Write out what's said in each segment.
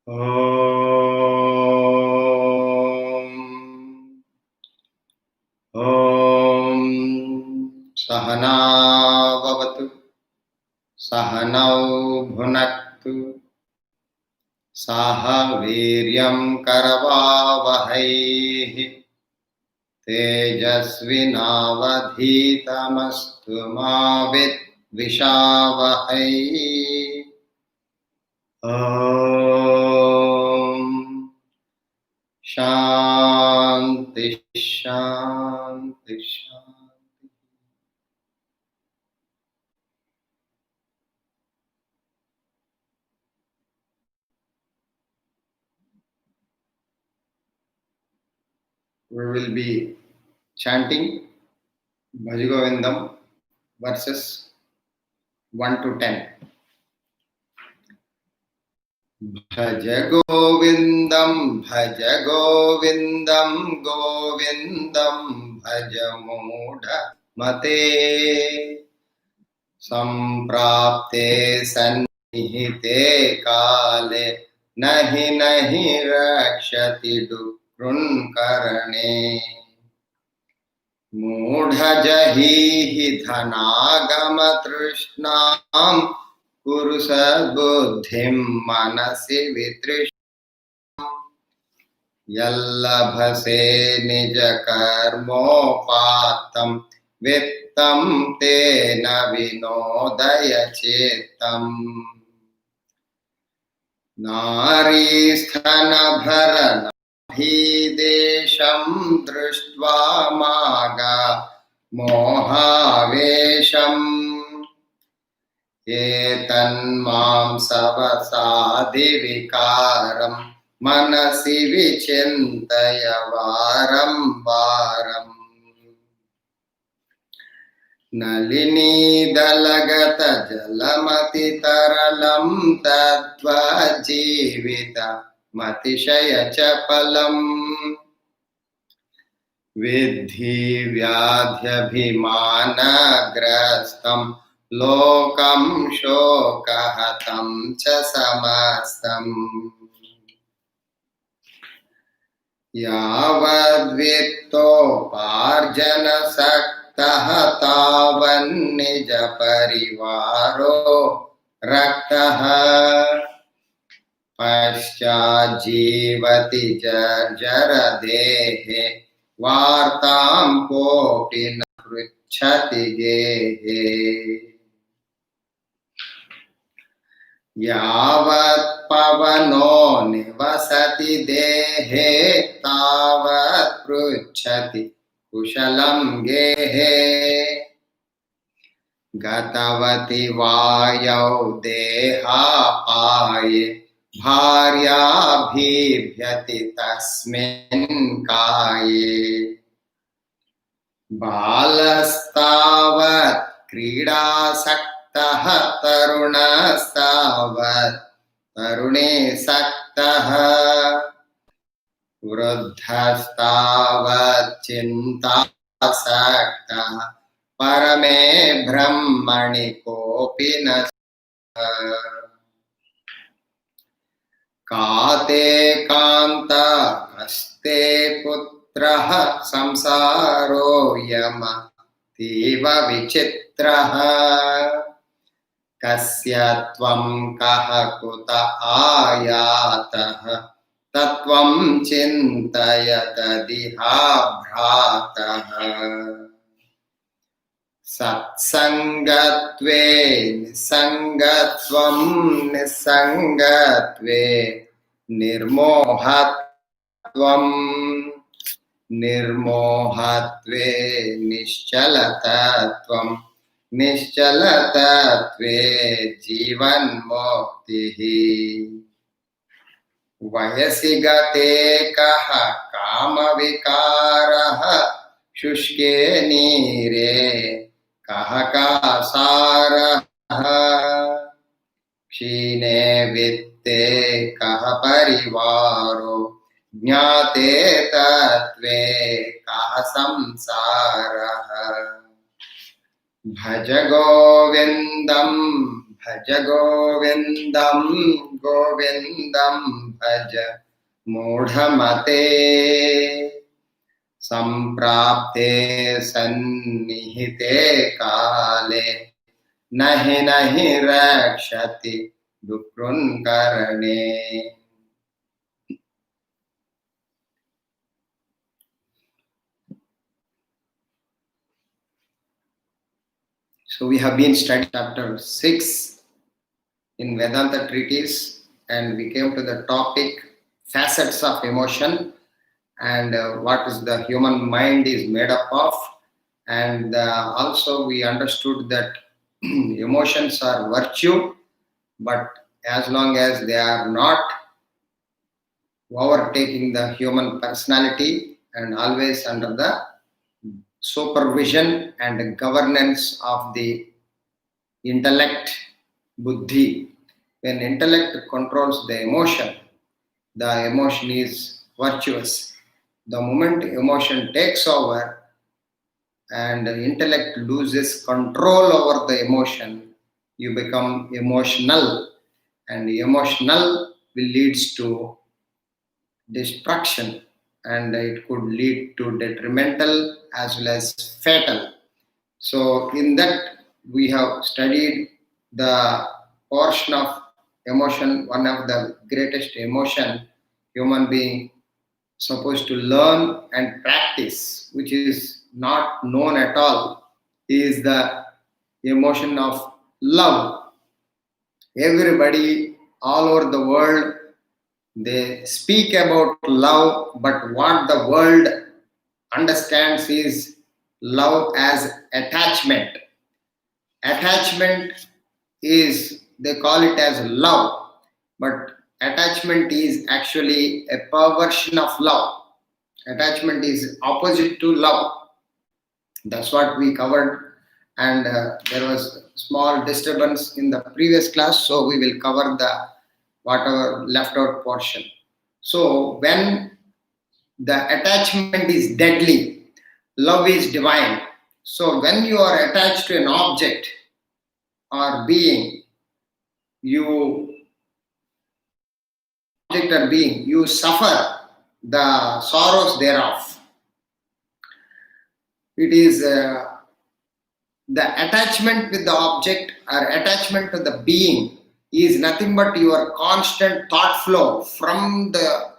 ॐ सहना भवतु सहनौ भुनक्तु सह वीर्यं करवावहै तेजस्विनावधीतमस्तु मा विद्विषावहै। ॐ शान्ति शान्ति शान्ति। We will be chanting Bhaj Govindam verses 1 to 10. Bhaj Govindam Govindam Bhaj Mudha Mate Samprapte Sannihite Kale Nahi Nahi Rakshati Dukrun Karane Mudhajahihi Dhanagama Trishnam Kuru Sadbuddhim Manasi Vitrisham Yallabhase Nija Karmopatam Vittam Tena Vinodaya Chetam Naristhana Bharana Bhidesham Drishtva Maga Mohavesham Etanmam Savasadi Vikaram Manasi Vichintaya Varam Varam Nalini Dalagata Jalamati Taralam Tattva Jivita Matishaya Chapalam Vidhi Vyadhyabhimana Grastam Lokam Shokahatam Cha Samastam Yavadvitto Parjana Saktaha Tavan Nija Parivaro Raktaha Pascha Jivati Jarjara Dehe Vartam Kopi Na Pruchhati Gehe Yavat Pavano Nivasati Dehe Tavat Pruchhati Kushalam Gehe Gatavati Vayau Deha Paye Bharya Bhibhyati Tasmin Kaye Balastavat Krida Saktaha Tarunastavat Tarune Saktaha Vruddhastavat Chinta Saktaha Parame Brahmani Kopina Kate Kanta Kaste Putraha Samsaro Yama Tiva Vichitraha Kasya Tvam Kaha Kuta Ayataha Tatvam Chintayata Diha Bhrataha Satsangatve Nisangatvam Nisangatve Nirmohatvam Nirmohatve Nishchalatatvam Nishchalatatve Jivan Muktihi Vayasigate Kaha Kama Vikaraha Shushke Nire Kahaka Saraha Kshine Vitte Kaha Parivaro Jnate Tatve Kaha Samsaraha Bhaj Govindam भज गोविन्दं गोविन्दं भज मूढमते सम्प्राप्ते सन्निहिते काले नहि नहि रक्षति दुष्कृन्करणे. So we have been studying chapter 6 in Vedanta Treatise, and we came to the topic facets of emotion and what is the human mind is made up of. And also we understood that emotions are virtue, but as long as they are not overtaking the human personality and always under the supervision and governance of the intellect, buddhi. When intellect controls the emotion is virtuous. The moment emotion takes over and the intellect loses control over the emotion, you become emotional, and emotional will lead to destruction, and it could lead to detrimental as well as fatal. So in that we have studied the portion of emotion, one of the greatest emotion human being supposed to learn and practice, which is not known at all, is the emotion of love. Everybody all over the world, they speak about love, but what the world understands is love as attachment. Attachment is, they call it as love, but attachment is actually a perversion of love. Attachment is opposite to love. That's what we covered, and there was small disturbance in the previous class, so we will cover the whatever left out portion. So when the attachment is deadly, love is divine. So when you are attached to an object or being, you suffer the sorrows thereof. It is the attachment with the object or attachment to the being is nothing but your constant thought flow from the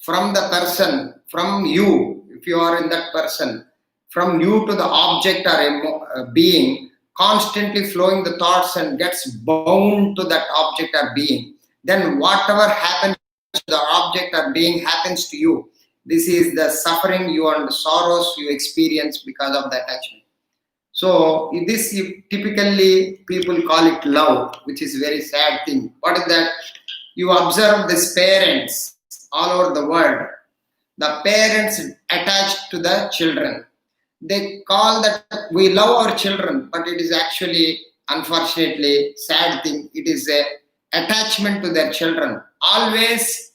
person, from you, if you are in that person, from you to the object or being, constantly flowing the thoughts and gets bound to that object or being. Then whatever happens to the object or being happens to you. This is the suffering you and the sorrows you experience because of the attachment. So this typically people call it love, which is a very sad thing. What is that? You observe these parents all over the world. The parents attached to the children. They call that we love our children, but it is actually, unfortunately, sad thing. It is a attachment to their children. Always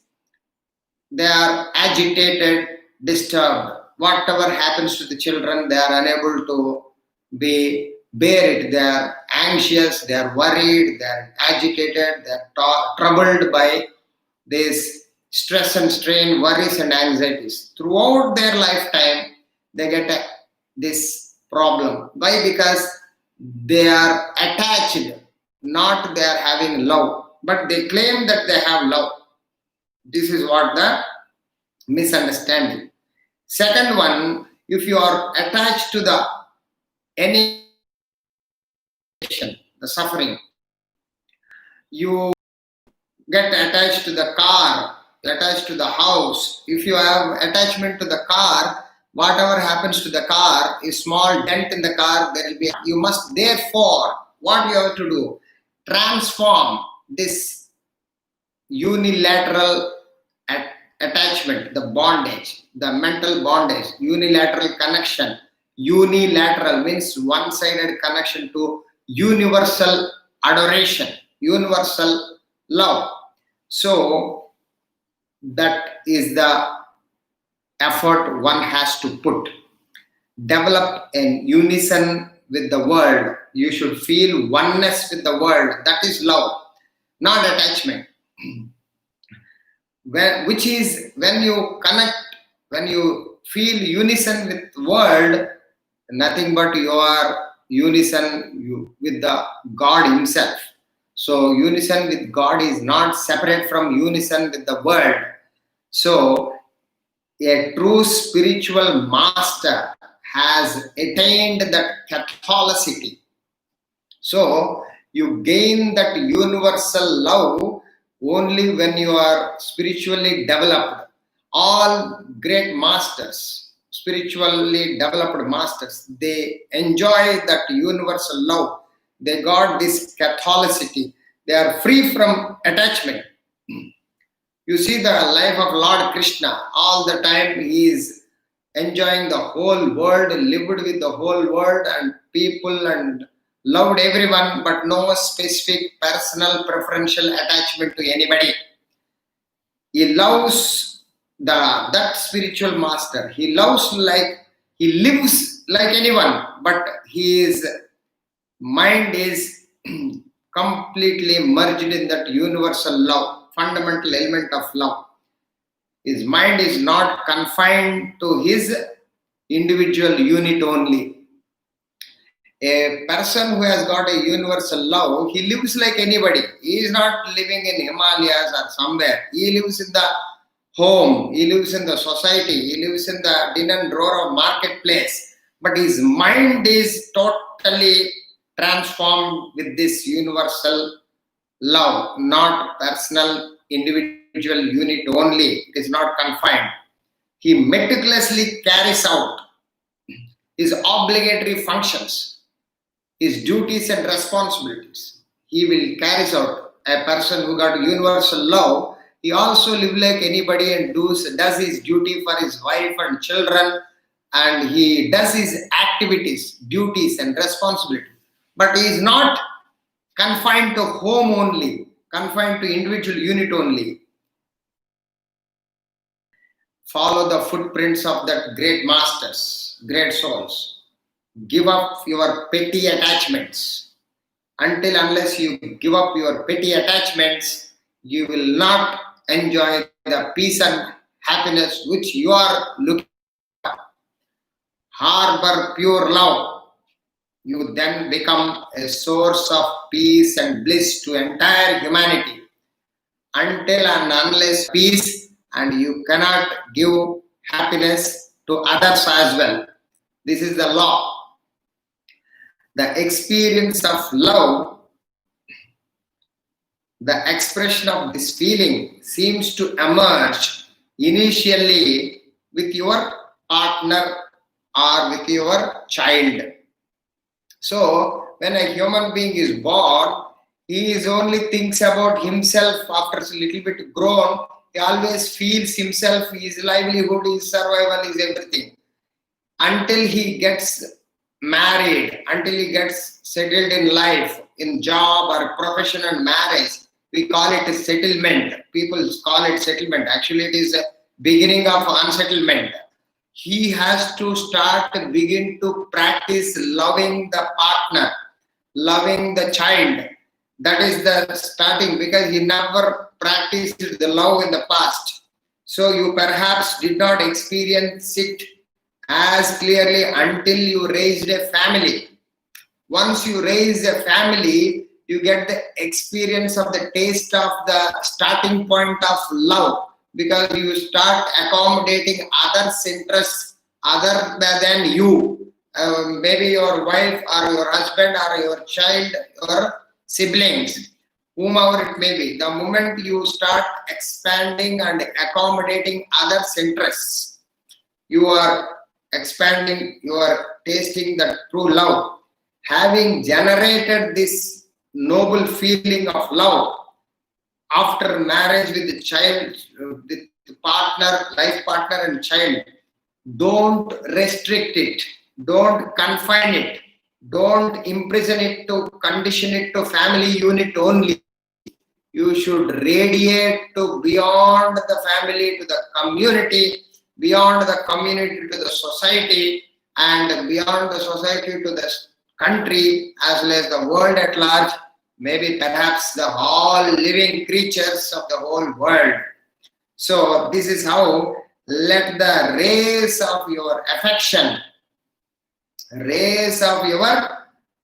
they are agitated, disturbed. Whatever happens to the children, they are unable to bear it. They are anxious, they are worried, they are agitated, they are troubled by this stress and strain, worries and anxieties. Throughout their lifetime, they get this problem. Why? Because they are attached, not they are having love, but they claim that they have love. This is what the misunderstanding. Second one, if you are attached to the any the suffering, you get attached to the car, attached to the house. If you have attachment to the car, whatever happens to the car, a small dent in the car, there will be. You must therefore, what you have to do, transform this unilateral attachment, the bondage, the mental bondage, unilateral connection. Unilateral means one-sided connection to universal adoration, universal love. So that is the effort one has to put. Develop a unison with the world. You should feel oneness with the world. That is love, not attachment. Which is when you connect, when you feel unison with world, nothing but you are unison with the God himself. So unison with God is not separate from unison with the world. So a true spiritual master has attained that Catholicity. So you gain that universal love only when you are spiritually developed. All great masters, spiritually developed masters, they enjoy that universal love. They got this Catholicity. They are free from attachment. You see the life of Lord Krishna. All the time he is enjoying the whole world, lived with the whole world and people and loved everyone, but no specific personal preferential attachment to anybody. He loves that spiritual master. He lives like anyone, but his mind is completely merged in that universal love, fundamental element of love. His mind is not confined to his individual unit only. A person who has got a universal love, he lives like anybody. He is not living in Himalayas or somewhere. He lives in the home, he lives in the society, he lives in the din and roar of marketplace. But his mind is totally transformed with this universal love, not personal, individual unit only. It is not confined. He meticulously carries out his obligatory functions, his duties and responsibilities. He will carry out. A person who got universal love, he also live like anybody and does his duty for his wife and children, and he does his activities, duties and responsibilities. But he is not confined to home only, confined to individual unit only. Follow the footprints of that great masters, great souls. Give up your petty attachments. Unless you give up your petty attachments, you will not enjoy the peace and happiness which you are looking for. Harbor pure love. You then become a source of peace and bliss to entire humanity. Until and unless peace, and you cannot give happiness to others as well. This is the law. The experience of love, the expression of this feeling seems to emerge initially with your partner or with your child. So, when a human being is born, he is only thinks about himself. After a little bit grown, he always feels himself, his livelihood, his survival, is everything. Until he gets married, until he gets settled in life, in job or profession and marriage, we call it a settlement. People call it settlement. Actually, it is a beginning of unsettlement. He has to begin to practice loving the partner, loving the child. That is the starting, because he never practiced the love in the past. So you perhaps did not experience it as clearly until you raised a family. Once you raise a family, you get the experience of the taste of the starting point of love, because you start accommodating others' interests other than you. Maybe your wife or your husband or your child or siblings, whomever it may be. The moment you start expanding and accommodating others' interests, you are expanding, you are tasting the true love. Having generated this noble feeling of love after marriage with the child, with the partner, life partner and child, don't restrict it, don't confine it, don't imprison it to condition it to family unit only. You should radiate to beyond the family, to the community, beyond the community to the society, and beyond the society to the country as well as the world at large, maybe perhaps the all living creatures of the whole world. So this is how let the rays of your affection, rays of your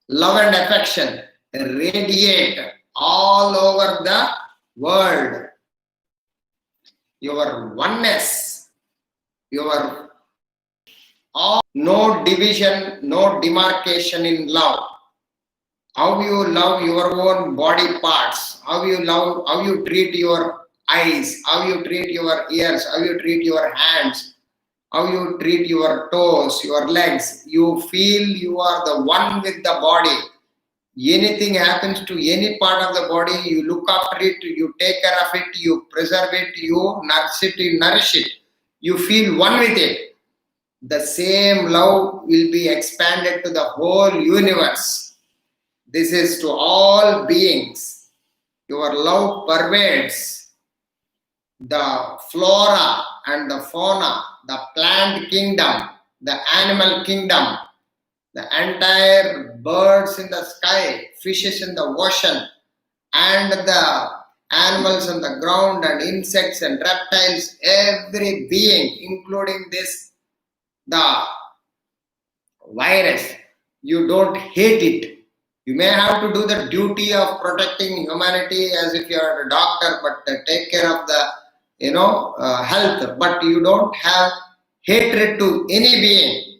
love and affection radiate all over the world. Your oneness, your all, no division, no demarcation in love. How you love your own body parts, how you treat your eyes, how you treat your ears, how you treat your hands, how you treat your toes, your legs. You feel you are the one with the body. Anything happens to any part of the body, you look after it, you take care of it, you preserve it, you nourish it. You feel one with it. The same love will be expanded to the whole universe. This is to all beings. Your love pervades the flora and the fauna, the plant kingdom, the animal kingdom, the entire birds in the sky, fishes in the ocean, and the animals on the ground, and insects and reptiles, every being, including this, the virus. You don't hate it. You may have to do the duty of protecting humanity as if you are a doctor, but take care of the health, but you don't have hatred to any being.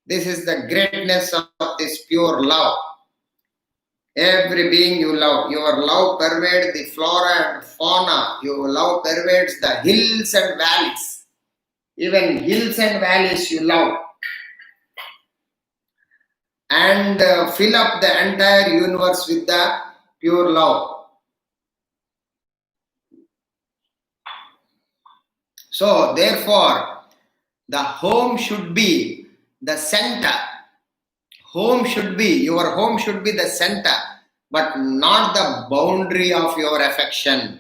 This is the greatness of this pure love. Every being you love. Your love pervades the flora and fauna. Your love pervades the hills and valleys. Even hills and valleys you love. And fill up the entire universe with the pure love. So, therefore, the home should be the center. Your home should be the center, but not the boundary of your affection.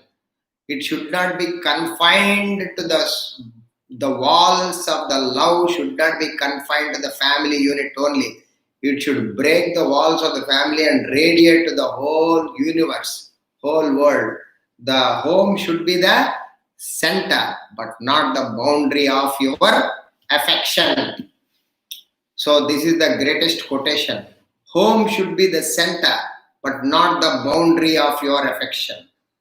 It should not be confined to the walls of the love, should not be confined to the family unit only. It should break the walls of the family and radiate to the whole universe, whole world. The home should be the center, but not the boundary of your affection. So this is the greatest quotation. Home should be the center, but not the boundary of your affection.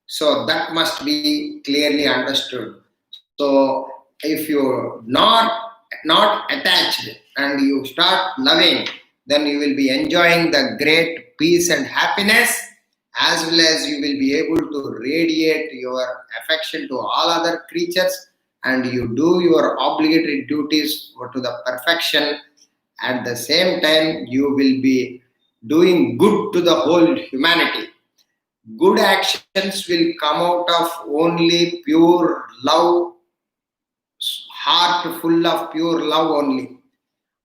So that must be clearly understood. So if you're not attached and you start loving, then you will be enjoying the great peace and happiness, as well as you will be able to radiate your affection to all other creatures, and you do your obligatory duties to the perfection. At the same time, you will be doing good to the whole humanity. Good actions will come out of only pure love, heart full of pure love only.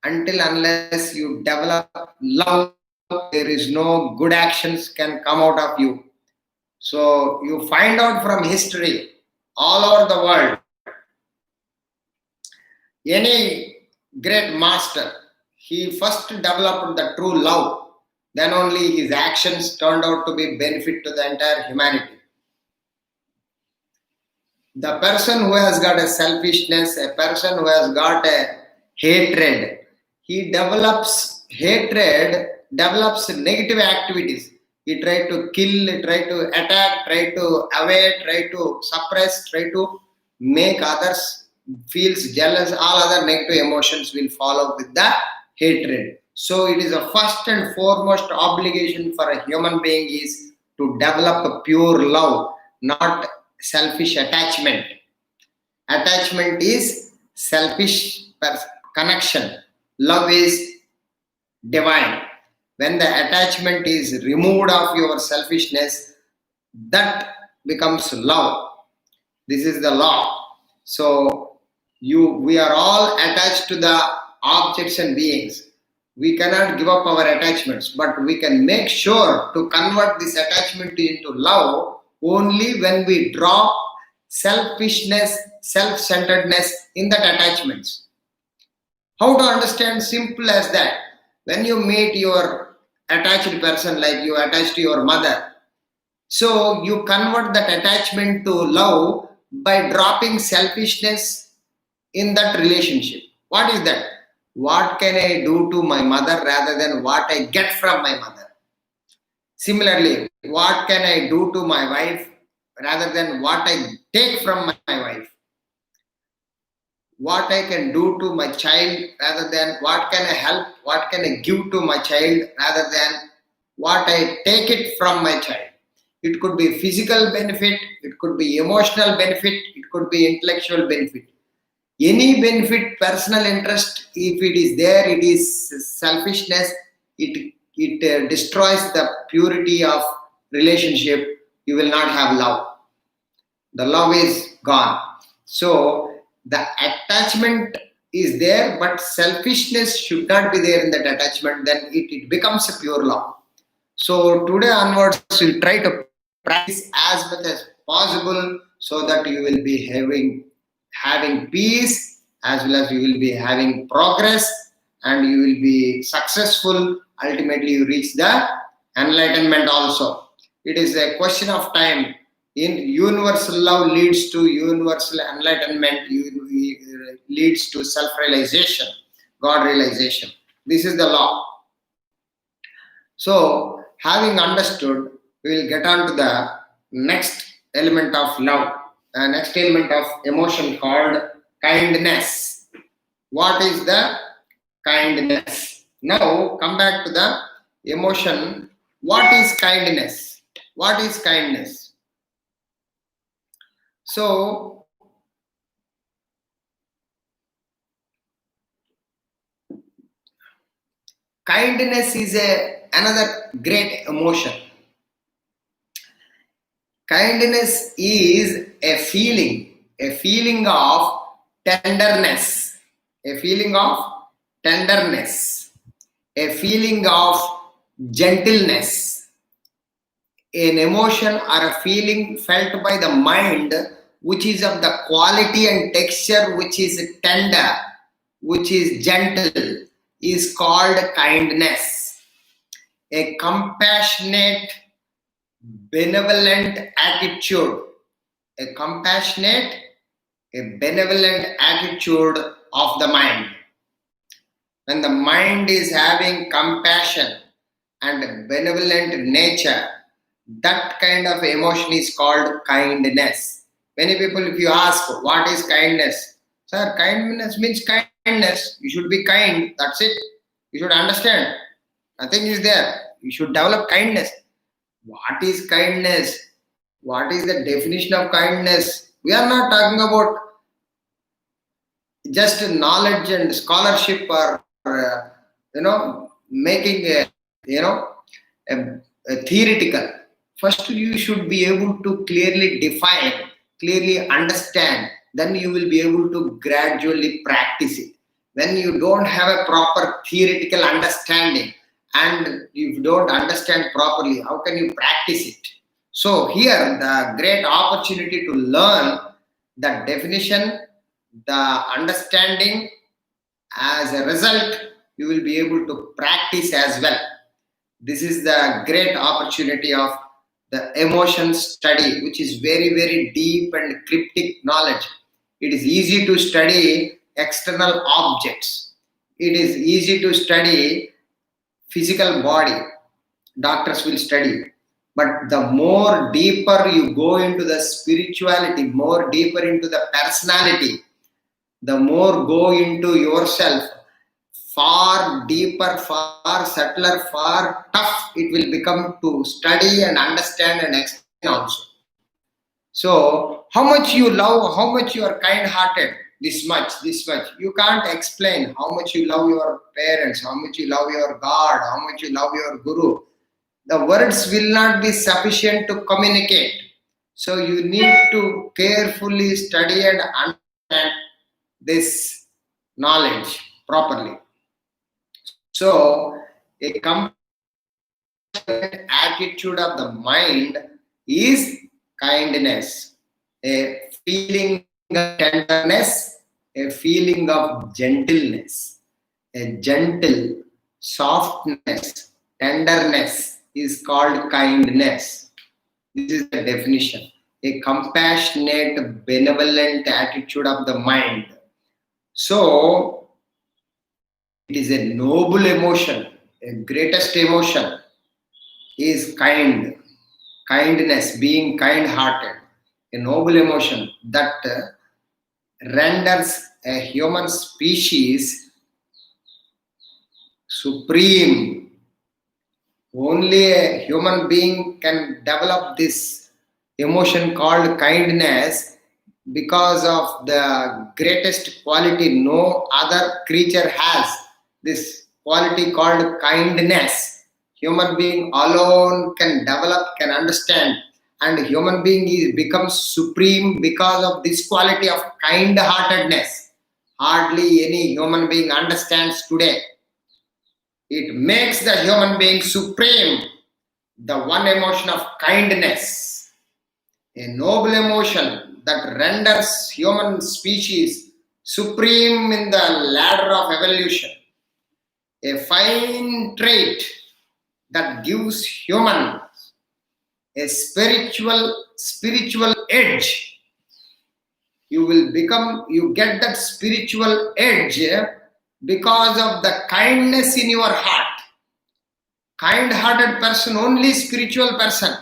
Unless you develop love, there is no good actions can come out of you. So you find out from history all over the world, any great master, he first developed the true love, then only his actions turned out to be benefit to the entire humanity. The person who has got a selfishness, a person who has got a hatred, he develops hatred, develops negative activities. He try to kill, try to attack, try to avoid, try to suppress, try to make others feels jealous. All other negative emotions will follow with the hatred. So it is a first and foremost obligation for a human being is to develop a pure love, not selfish attachment. Attachment is selfish connection. Love is divine. When the attachment is removed of your selfishness, that becomes love. This is the law. So we are all attached to the objects and beings. We cannot give up our attachments, but we can make sure to convert this attachment into love only when we drop selfishness, self-centeredness in that attachments. How to understand? Simple as that. When you meet your attached person, like you attach to your mother. So you convert that attachment to love by dropping selfishness in that relationship. What is that? What can I do to my mother rather than what I get from my mother? Similarly, what can I do to my wife rather than what I take from my wife? What I can do to my child rather than what can I help, what can I give to my child rather than what I take it from my child. It could be physical benefit, it could be emotional benefit, it could be intellectual benefit. Any benefit, personal interest, if it is there, it is selfishness. It destroys the purity of relationship. You will not have love. The love is gone. So the attachment is there, but selfishness should not be there in that attachment. Then it becomes a pure love. So today onwards, we'll try to practice as much as possible so that you will be having peace, as well as you will be having progress, and you will be successful. Ultimately, you reach the enlightenment also. It is a question of time. In universal love leads to universal enlightenment, leads to self-realization, God realization. This is the law. So, having understood, we will get on to the next element of love, next element of emotion called kindness. What is the kindness? Now, come back to the emotion. What is kindness? What is kindness? So, kindness is another great emotion. Kindness is a feeling of tenderness, a feeling of tenderness, a feeling of gentleness, an emotion or a feeling felt by the mind which is of the quality and texture which is tender, which is gentle, is called kindness. A compassionate, benevolent attitude, a compassionate, a benevolent attitude of the mind. When the mind is having compassion and benevolent nature, that kind of emotion is called kindness. Many people, if you ask, what is kindness? Sir, kindness means kindness. You should be kind. That's it. You should understand. Nothing is there. You should develop kindness. What is kindness? What is the definition of kindness? We are not talking about just knowledge and scholarship or making a theoretical. First, you should be able to clearly define, clearly understand. Then you will be able to gradually practice it. When you don't have a proper theoretical understanding and you don't understand properly, how can you practice it? So here, the great opportunity to learn the definition, the understanding. As a result, you will be able to practice as well. This is the great opportunity of the emotion study, which is very, very deep and cryptic knowledge. It is easy to study external objects. It is easy to study physical body. Doctors will study. But the more deeper you go into the spirituality, more deeper into the personality, the more go into yourself, far deeper, far subtler, far tough it will become to study and understand and explain also. So, how much you love, how much you are kind hearted, this much. You can't explain how much you love your parents, how much you love your God, how much you love your Guru. The words will not be sufficient to communicate. So, you need to carefully study and understand this knowledge properly. So, a compassionate attitude of the mind is kindness, a feeling of tenderness, a feeling of gentleness, a gentle softness, tenderness is called kindness. This is the definition. A compassionate, benevolent attitude of the mind. So, it is a noble emotion. A greatest emotion is kindness, being kind-hearted. A noble emotion that renders a human species supreme. Only a human being can develop this emotion called kindness because of the greatest quality. No other creature has this quality called kindness. Human being alone can develop, can understand, and human being becomes supreme because of this quality of kind-heartedness. Hardly any human being understands today. It makes the human being supreme, the one emotion of kindness, a noble emotion that renders human species supreme in the ladder of evolution, a fine trait that gives humans a spiritual edge. You get that spiritual edge because of the kindness in your heart. Kind-hearted person, only spiritual person.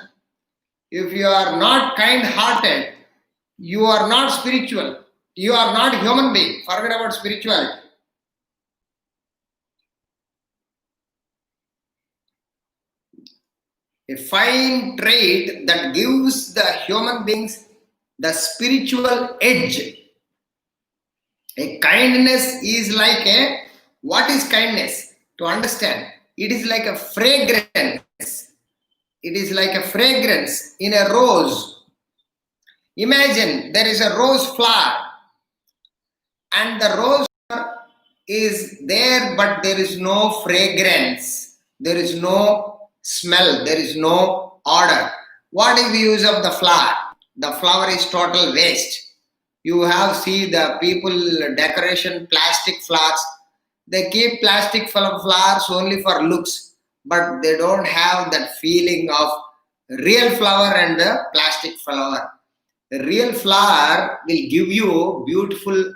If you are not kind-hearted, you are not spiritual. You are not human being. Forget about spirituality. A fine trait that gives the human beings the spiritual edge. A kindness is like a, what is kindness? To understand, it is like a fragrance. It is like a fragrance in a rose. Imagine there is a rose flower and the rose is there, but there is no fragrance. There is no smell. There is no odor. What is the use of the flower? The flower is total waste. You have seen the people decoration plastic flowers. They keep plastic flowers only for looks, but they don't have that feeling of real flower and the plastic flower. The real flower will give you beautiful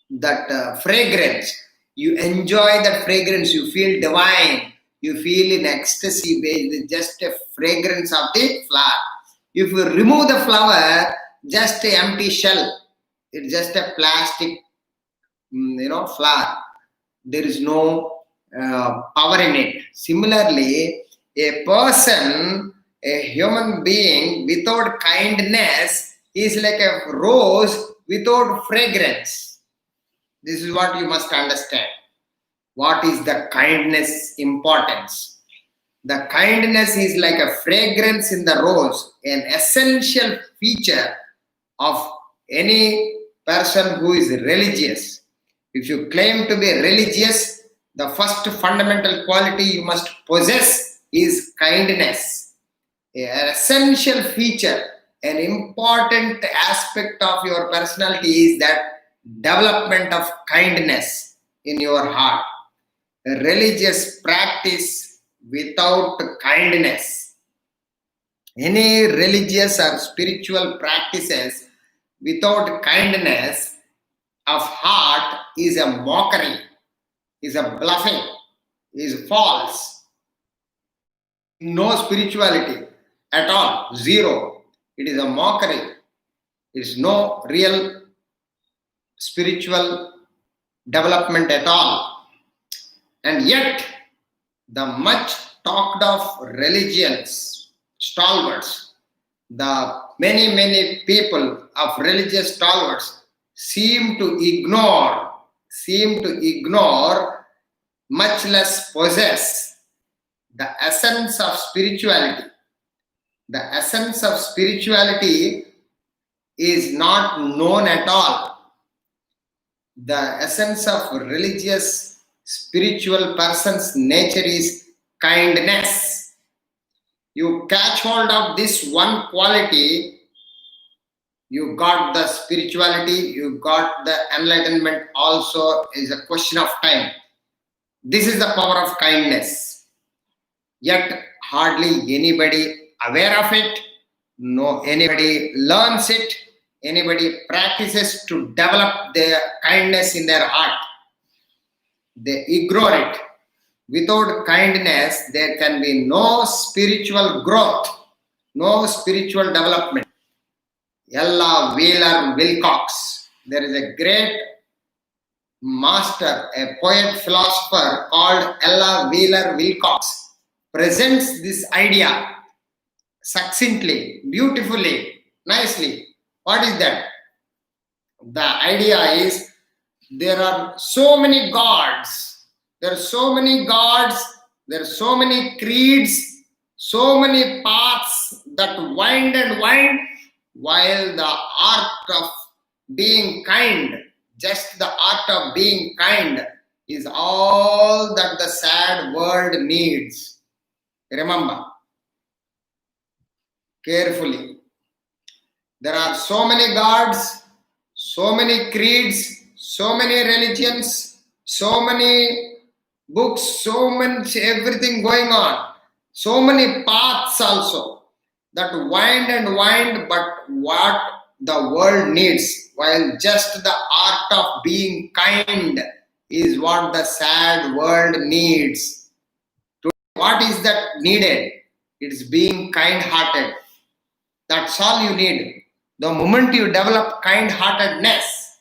that fragrance. You enjoy that fragrance. You feel divine. You feel in ecstasy with just a fragrance of the flower. If you remove the flower, just an empty shell. It's just a plastic, flower. There is no power in it. Similarly, a person, a human being without kindness is like a rose without fragrance. This is what you must understand. What is the kindness importance? The kindness is like a fragrance in the rose, an essential feature of any person who is religious. If you claim to be religious, the first fundamental quality you must possess is kindness. An essential feature, an important aspect of your personality is that development of kindness in your heart. A religious practice without kindness, any religious or spiritual practices without kindness of heart is a mockery, is a bluffing, is false. No spirituality at all, zero. It is a mockery. It is no real spiritual development at all. And yet, the much talked of religions, stalwarts, the many people of religious stalwarts seem to ignore, much less possess the essence of spirituality. The essence of spirituality is not known at all. The essence of religious spiritual person's nature is kindness. You catch hold of this one quality, you got the spirituality, you got the enlightenment. Also is a question of time. This is the power of kindness. yet hardly anybody aware of it, no anybody learns it, anybody practices to develop their kindness in their heart. They ignore it. Without kindness, there can be no spiritual growth, no spiritual development. Ella Wheeler Wilcox, there is a great master, a poet philosopher called Ella Wheeler Wilcox, presents this idea succinctly, beautifully, nicely. What is that? The idea is there are so many gods, there are so many gods, there are so many creeds, so many paths that wind and wind, while the art of being kind, just the art of being kind, is all that the sad world needs. Remember carefully. There are so many gods, so many creeds, so many religions, so many books, so much everything going on, so many paths also that wind and wind, but what the world needs, while just the art of being kind is what the sad world needs. What is that needed? It's being kind-hearted. That's all you need. The moment you develop kind-heartedness,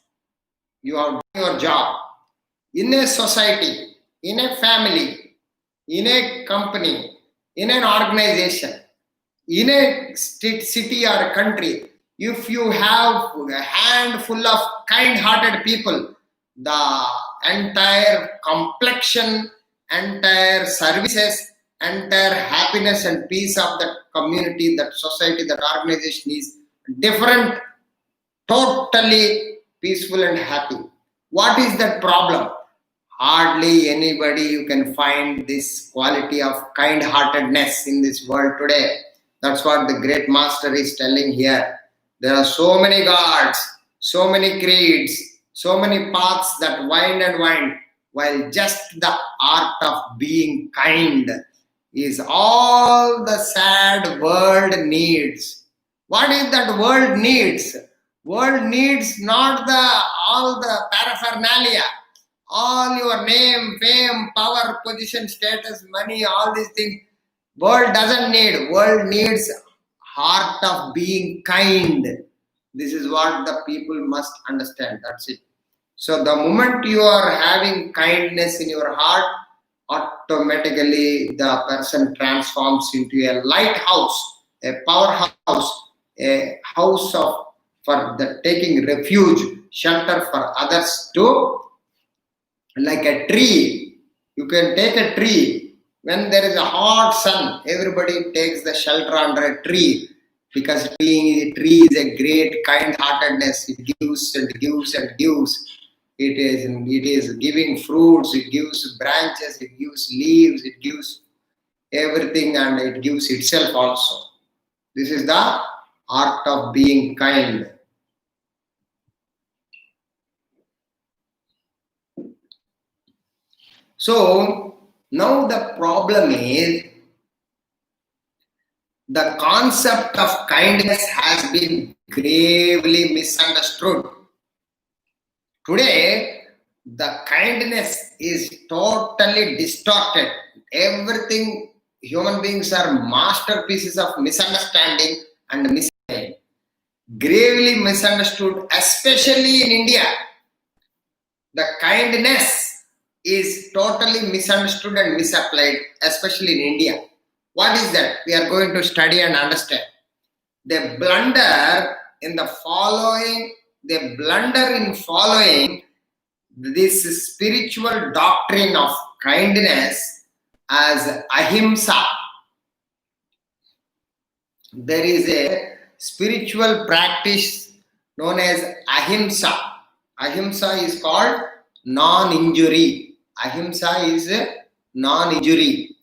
you are doing your job. In a society, in a family, in a company, in an organization, in a state, city or country, if you have a handful of kind-hearted people, the entire complexion, entire services, entire happiness and peace of that community, that society, that organization is different, totally peaceful and happy. What is that problem? Hardly anybody you can find this quality of kind-heartedness in this world today. That's what the great master is telling here. There are so many gods, so many creeds, so many paths that wind and wind, while just the art of being kind is all the sad world needs. What is that world needs? World needs not all the paraphernalia, all your name, fame, power, position, status, money, all these things. World doesn't need. World needs heart of being kind. This is what the people must understand. That's it. So the moment you are having kindness in your heart, automatically the person transforms into a lighthouse, a powerhouse, a house of for the taking refuge, shelter for others to, like a tree. You can take a tree. When there is a hot sun, everybody takes the shelter under a tree, because being a tree is a great kind-heartedness. It gives and gives and gives. It is giving fruits, it gives branches, it gives leaves, it gives everything, and it gives itself also. This is the art of being kind. So now the problem is the concept of kindness has been gravely misunderstood. Today, the kindness is totally distorted. Everything, human beings are masterpieces of misunderstanding and misunderstanding. Gravely misunderstood, especially in India. The kindness is totally misunderstood and misapplied, especially in India. What is that? We are going to study and understand. They blunder in following this spiritual doctrine of kindness as ahimsa. There is a spiritual practice known as ahimsa. Ahimsa is called non-injury. Ahimsa is non-injury.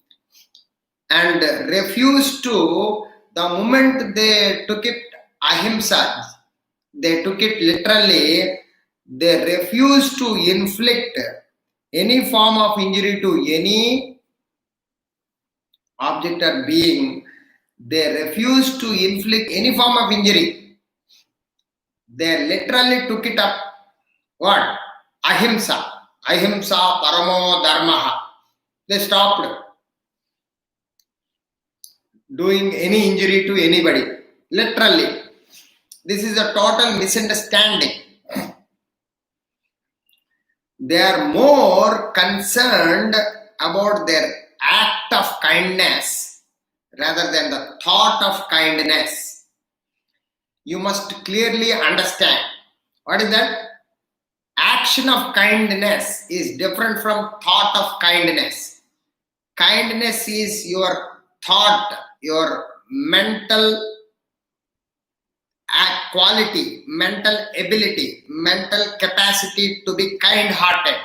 And refused to, the moment they took it ahimsa, they took it literally, they refused to inflict any form of injury to any object or being, they refuse to inflict any form of injury. They literally took it up. What? Ahimsa. Ahimsa paramo dharmaha. They stopped doing any injury to anybody. Literally. This is a total misunderstanding. They are more concerned about their act of kindness rather than the thought of kindness. You must clearly understand. What is that? Action of kindness is different from thought of kindness. Kindness is your thought, your mental quality, mental ability, mental capacity to be kind-hearted.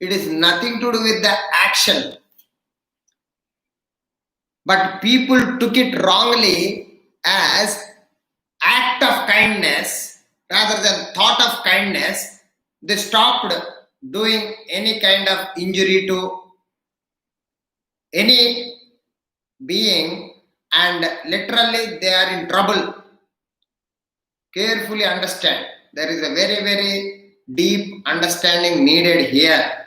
It is nothing to do with the action. But people took it wrongly as act of kindness rather than thought of kindness. They stopped doing any kind of injury to any being, and literally they are in trouble. Carefully understand. There is a very, very deep understanding needed here.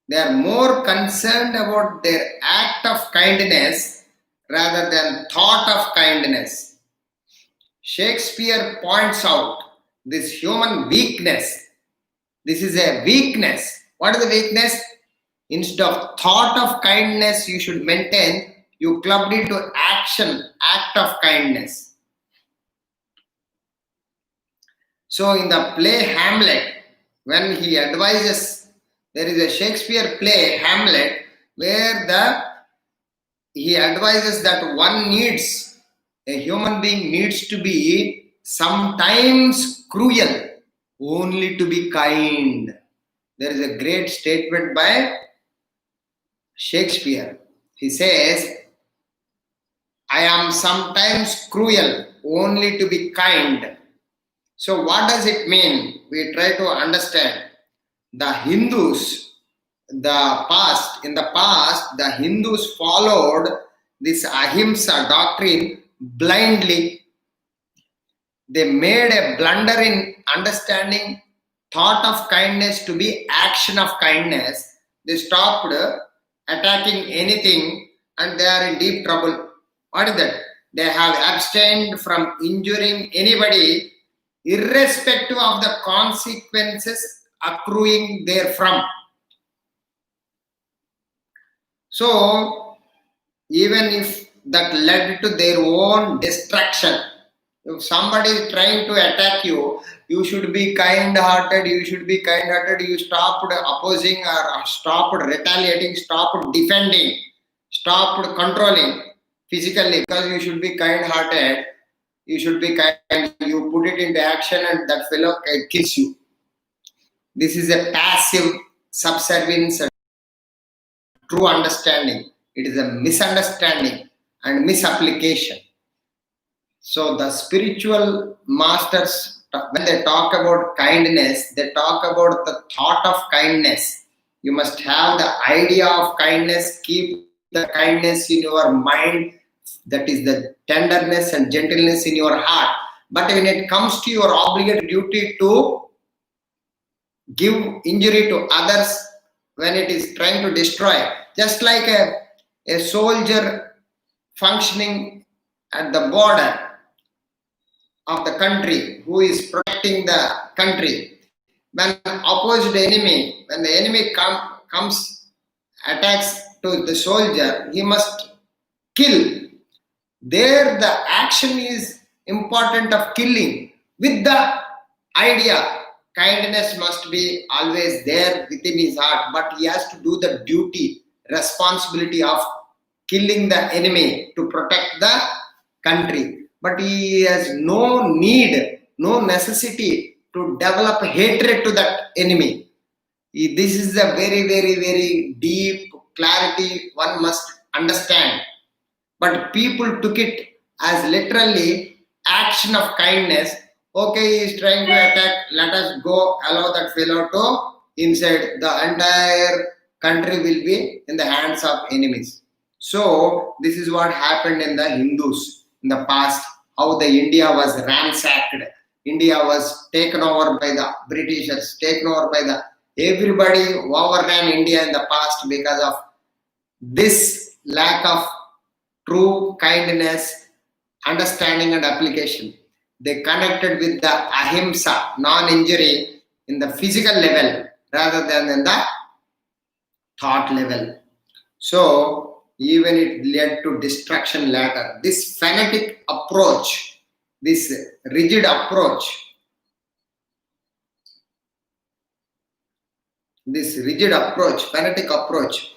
They are more concerned about their act of kindness rather than thought of kindness. Shakespeare points out this human weakness. This is a weakness. What is the weakness? Instead of thought of kindness you should maintain, you clubbed into action, act of kindness. So in the play Hamlet, when he advises, there is a Shakespeare play Hamlet where he advises that a human being needs to be sometimes cruel only to be kind. There is a great statement by Shakespeare. He says, I am sometimes cruel only to be kind. So what does it mean? We try to understand. The Hindus, in the past, the Hindus followed this ahimsa doctrine blindly. They made a blunder in understanding thought of kindness to be action of kindness. They stopped attacking anything and they are in deep trouble. What is that? They have abstained from injuring anybody irrespective of the consequences accruing therefrom. So, even if that led to their own destruction, if somebody is trying to attack you, you should be kind-hearted, you stopped opposing or stopped retaliating, stopped defending, stopped controlling physically, because you should be kind-hearted. You should be kind. You put it into action and that fellow kills you. This is a passive subservience and true understanding. It is a misunderstanding and misapplication. So the spiritual masters, when they talk about kindness, they talk about the thought of kindness. You must have the idea of kindness. Keep the kindness in your mind. That is the tenderness and gentleness in your heart. But when it comes to your obligatory duty to give injury to others, when it is trying to destroy, just like a soldier functioning at the border of the country who is protecting the country, when opposed enemy, when the enemy comes, attacks to the soldier, he must kill. There the action is important of killing with the idea. Kindness must be always there within his heart, but he has to do the duty, responsibility of killing the enemy to protect the country. But he has no need, no necessity to develop hatred to that enemy. This is a very, very, very deep clarity one must understand. But people took it as literally action of kindness. Okay, he is trying to attack, let us go allow that fellow to inside. The entire country will be in the hands of enemies. So this is what happened in the Hindus in the past, how the India was ransacked. India was taken over by the Britishers, taken over by the everybody overran India in the past because of this lack of true kindness, understanding and application. They connected with the ahimsa, non-injury in the physical level rather than in the thought level. So even it led to destruction later. This fanatic approach, this rigid approach, fanatic approach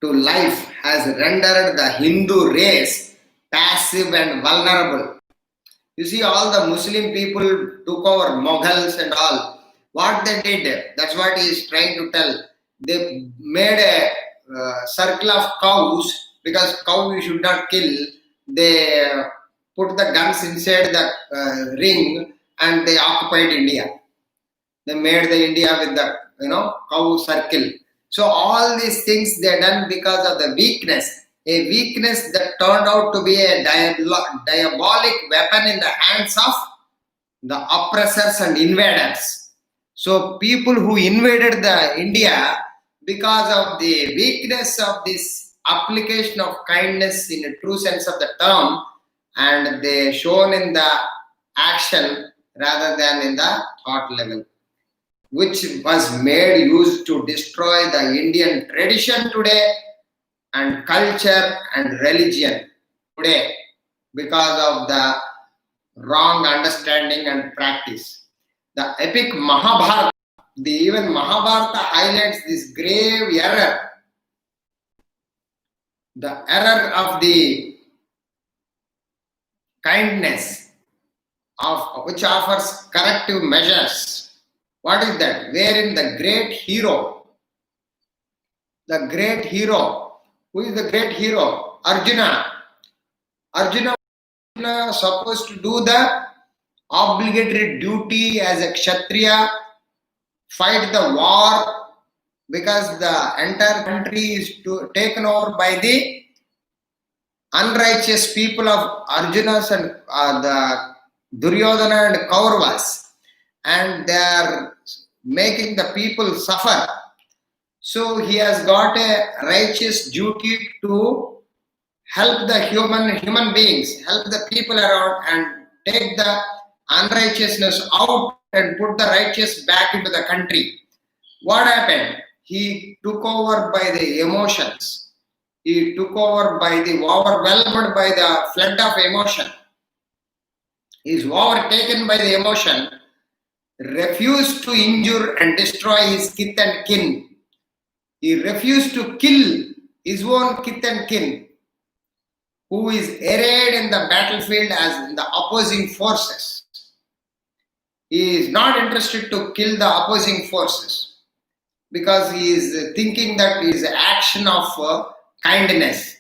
to life has rendered the Hindu race passive and vulnerable. You see, all the Muslim people took over Mughals and all. What they did, that's what he is trying to tell. They made a circle of cows, because cow you should not kill. They put the guns inside the ring and they occupied India. They made the India with the cow circle. So all these things they done because of the weakness. A weakness that turned out to be a diabolic weapon in the hands of the oppressors and invaders. So people who invaded the India, because of the weakness of this application of kindness in a true sense of the term, and they shown in the action rather than in the thought level, which was made used to destroy the Indian tradition today and culture and religion today because of the wrong understanding and practice. The epic Mahabharata, even Mahabharata highlights this grave error, the error of the kindness, of which offers corrective measures. What is that? Wherein the great hero, who is the great hero? Arjuna. Arjuna was supposed to do the obligatory duty as a Kshatriya, fight the war, because the entire country is taken over by the unrighteous people of Arjunas and the Duryodhana and Kauravas, and they are making the people suffer. So he has got a righteous duty to help the human beings, help the people around, and take the unrighteousness out and put the righteous back into the country. What happened? He took over by the emotions. He took over by the overwhelmed by the flood of emotion. He is overtaken by the emotion, refused to injure and destroy his kith and kin. He refused to kill his own kith and kin, who is arrayed in the battlefield as in the opposing forces. He is not interested to kill the opposing forces because he is thinking that his action of kindness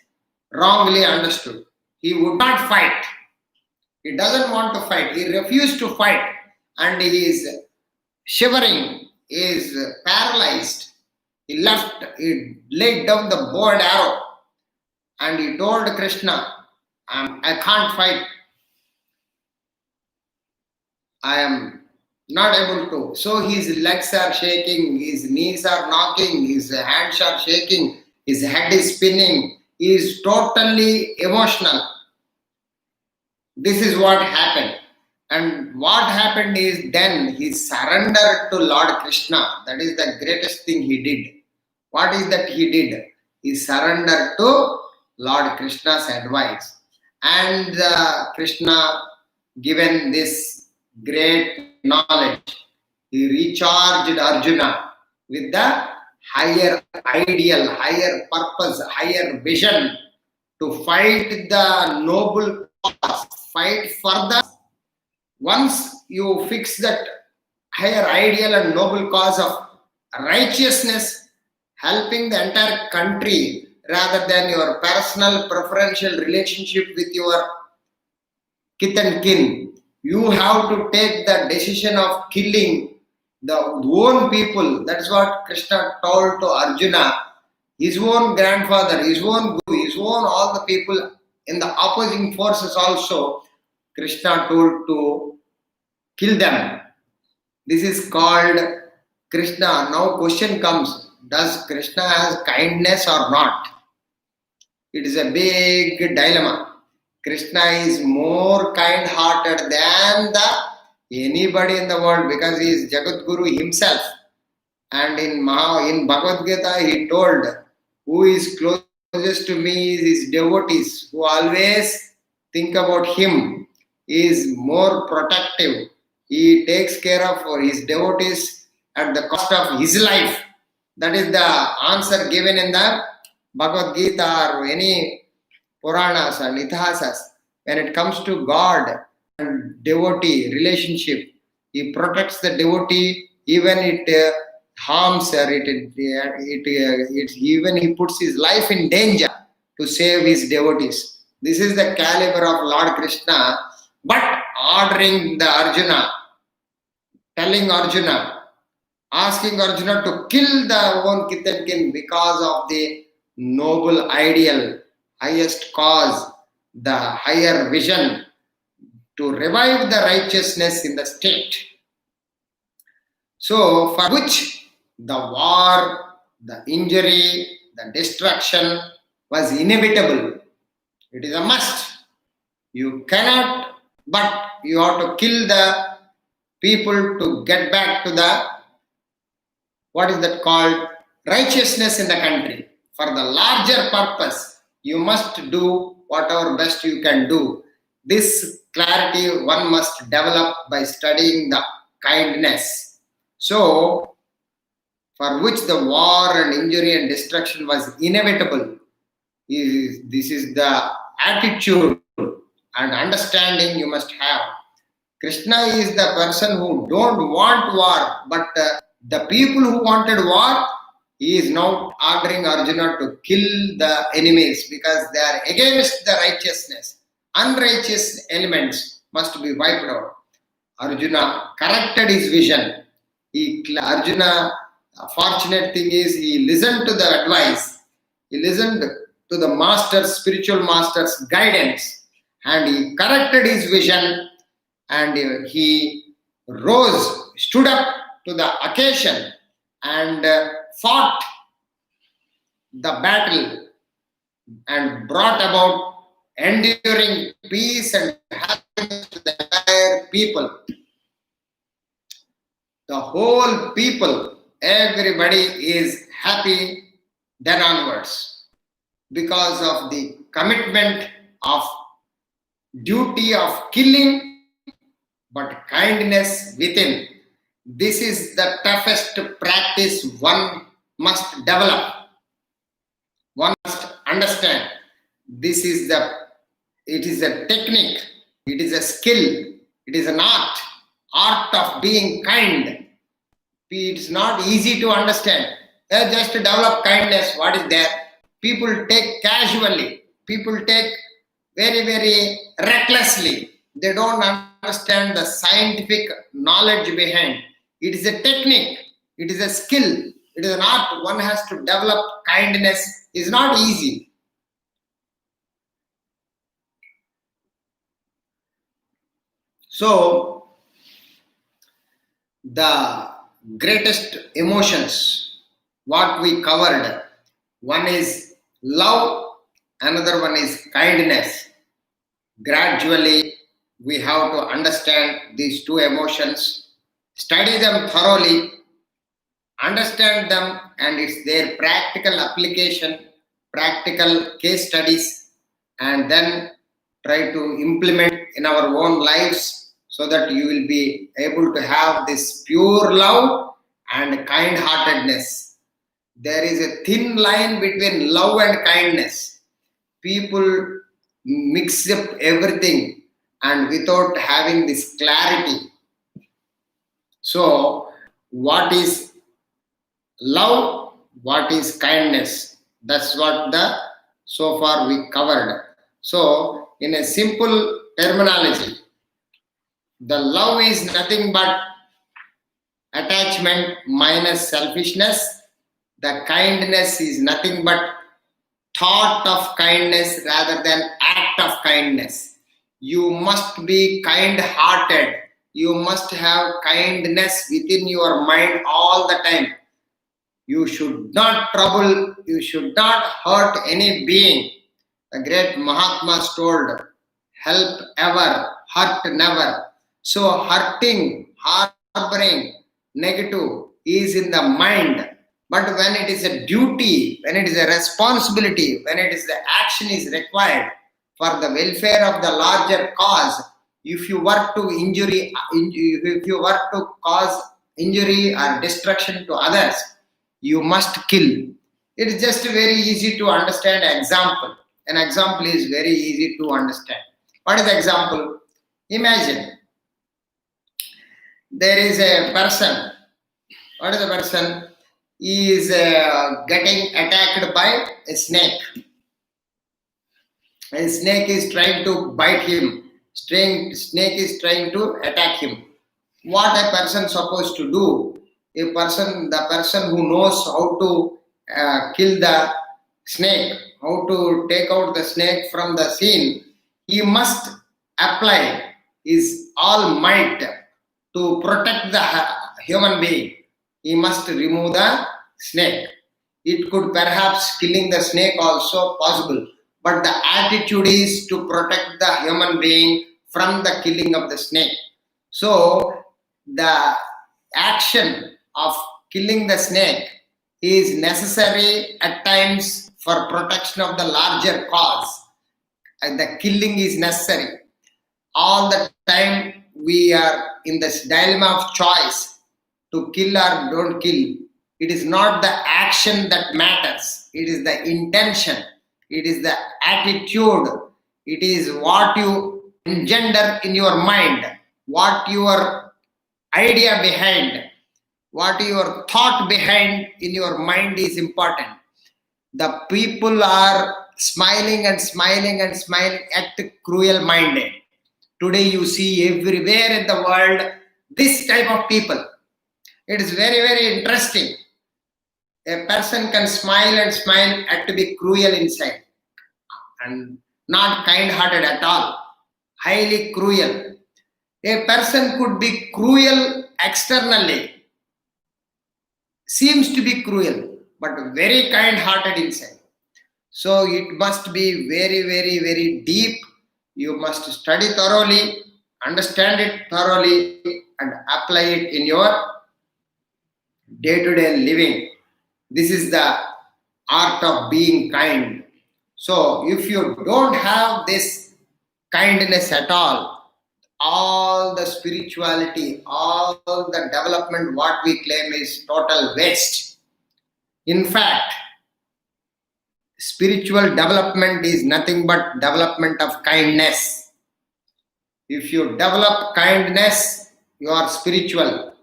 wrongly understood. He would not fight. He doesn't want to fight. He refused to fight, and he is shivering, he is paralyzed. He laid down the bow and arrow, and he told Krishna, I can't fight. I am not able to. So his legs are shaking, his knees are knocking, his hands are shaking, his head is spinning. He is totally emotional. This is what happened. And what happened is then he surrendered to Lord Krishna. That is the greatest thing he did. What is that he did? He surrendered to Lord Krishna's advice. And Krishna, given this great knowledge, he recharged Arjuna with the higher ideal, higher purpose, higher vision to fight the noble cause, fight for the. Once you fix that higher ideal and noble cause of righteousness, helping the entire country rather than your personal preferential relationship with your kith and kin, you have to take the decision of killing the own people. That's what Krishna told to Arjuna. His own grandfather, his own guru, his own all the people in the opposing forces also, Krishna told to kill them. This is called Krishna. Now question comes, does Krishna has kindness or not? It is a big dilemma. Krishna is more kind-hearted than anybody in the world because he is Jagat Guru himself. And in Bhagavad Gita he told, who is closest to me is his devotees, who always think about him. He is more protective. He takes care of his devotees at the cost of his life. That is the answer given in the Bhagavad Gita or any Puranas and Itihasas. When it comes to God and devotee relationship, he protects the devotee even it harms her, even he puts his life in danger to save his devotees. This is the caliber of Lord Krishna, but ordering the Arjuna, telling Arjuna, asking Arjuna to kill the own kith and kin because of the noble ideal, highest cause, the higher vision to revive the righteousness in the state. So, for which the war, the injury, the destruction was inevitable. It is a must. You cannot, but you have to kill the people to get back to the, what is that called, righteousness in the country. For the larger purpose, you must do whatever best you can do. This clarity one must develop by studying the kindness. So, for which the war and injury and destruction was inevitable. This is the attitude and understanding you must have. Krishna is the person who don't want war, but the people who wanted war, he is now ordering Arjuna to kill the enemies because they are against the righteousness. Unrighteous elements must be wiped out. Arjuna corrected his vision. Arjuna, fortunate thing is he listened to the advice. He listened to the master's, spiritual master's guidance, and he corrected his vision, and he rose, stood up to the occasion and fought the battle and brought about enduring peace and happiness to the entire people. The whole people, everybody is happy then onwards because of the commitment of duty of killing, but kindness within. This is the toughest practice one must develop. One must understand. It is a technique, it is a skill, it is an art of being kind. It's not easy to understand. Just to develop kindness, what is there? People take casually, people take very, very recklessly. They don't understand the scientific knowledge behind. It is a technique, it is a skill, it is an art. One has to develop kindness. It's not easy. So, the greatest emotions, what we covered, one is love, another one is kindness. Gradually, we have to understand these two emotions, study them thoroughly, understand them, and it's their practical application, practical case studies, and then try to implement in our own lives so that you will be able to have this pure love and kind-heartedness. There is a thin line between love and kindness. People mix up everything and without having this clarity. So, what is love? What is kindness? That's what so far we covered. So, in a simple terminology, the love is nothing but Attachment minus selfishness. The kindness is nothing but thought of kindness rather than act of kindness. You must be kind-hearted. You must have kindness within your mind all the time. You should not trouble, you should not hurt any being. The great Mahatmas told, help ever, hurt never. So hurting, harboring, negative is in the mind. But when it is a duty, when it is a responsibility, when it is the action is required for the welfare of the larger cause, if you work to if you work to cause injury or destruction to others, you must kill. It is just very easy to understand example. An example is very easy to understand. What is the example? Imagine there is a person. What is the person? He is getting attacked by a snake. A snake is trying to bite him. Snake is trying to attack him. What a person supposed to do? The person who knows how to kill the snake, how to take out the snake from the scene, he must apply his all might to protect the human being. He must remove the snake. It could perhaps killing the snake also possible, but the attitude is to protect the human being from the killing of the snake. So the action of killing the snake is necessary at times for protection of the larger cause. And the killing is necessary. All the time we are in this dilemma of choice to kill or don't kill. It is not the action that matters. It is the intention. It is the attitude. It is what you engender in your mind, what your idea behind, what your thought behind in your mind is important. The people are smiling and smiling and smiling, act cruel minded. Today you see everywhere in the world this type of people. It is very, very interesting. A person can smile and smile, act to be cruel inside and not kind-hearted at all, highly cruel. A person could be cruel externally, seems to be cruel, but very kind-hearted inside. So it must be very, very, very deep. You must study thoroughly, understand it thoroughly, and apply it in your day-to-day living. This is the art of being kind. So if you don't have this kindness at all the spirituality, all the development, what we claim is total waste. In fact, spiritual development is nothing but development of kindness. If you develop kindness, you are spiritual.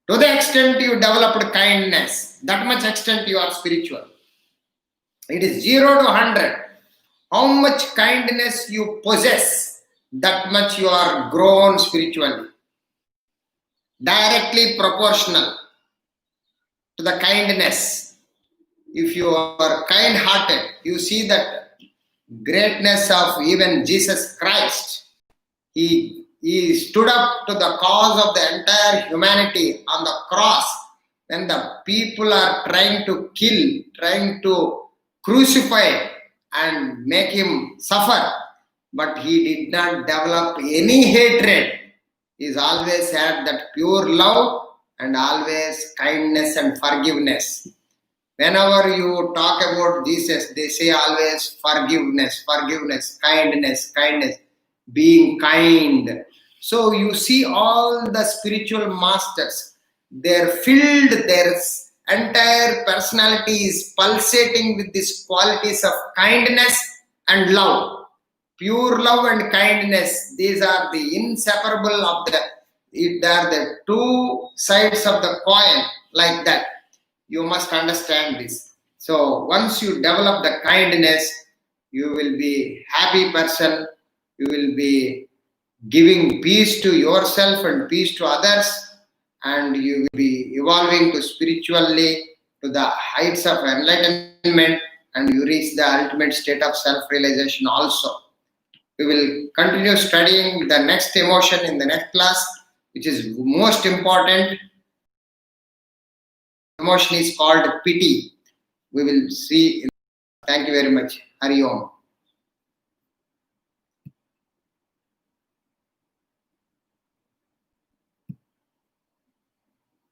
To the extent you developed kindness, that much extent you are spiritual. It is 0 to 100. How much kindness you possess, that much you are grown spiritually. Directly proportional to the kindness. If you are kind-hearted, you see that greatness of even Jesus Christ. He stood up to the cause of the entire humanity on the cross when the people are trying to kill, trying to crucify and make him suffer. But he did not develop any hatred. He always had that pure love and always kindness and forgiveness. Whenever you talk about Jesus, they say always forgiveness, kindness, being kind. So you see all the spiritual masters, they're filled, their entire personality is pulsating with these qualities of kindness and love. Pure love and kindness, these are the inseparable of they are the two sides of the coin, like that. You must understand this. So once you develop the kindness, you will be happy person, you will be giving peace to yourself and peace to others, and you will be evolving to spiritually to the heights of enlightenment, and you reach the ultimate state of self-realization also. We will continue studying the next emotion in the next class, which is most important. Emotion is called pity. We will see. Thank you very much. Hari Om.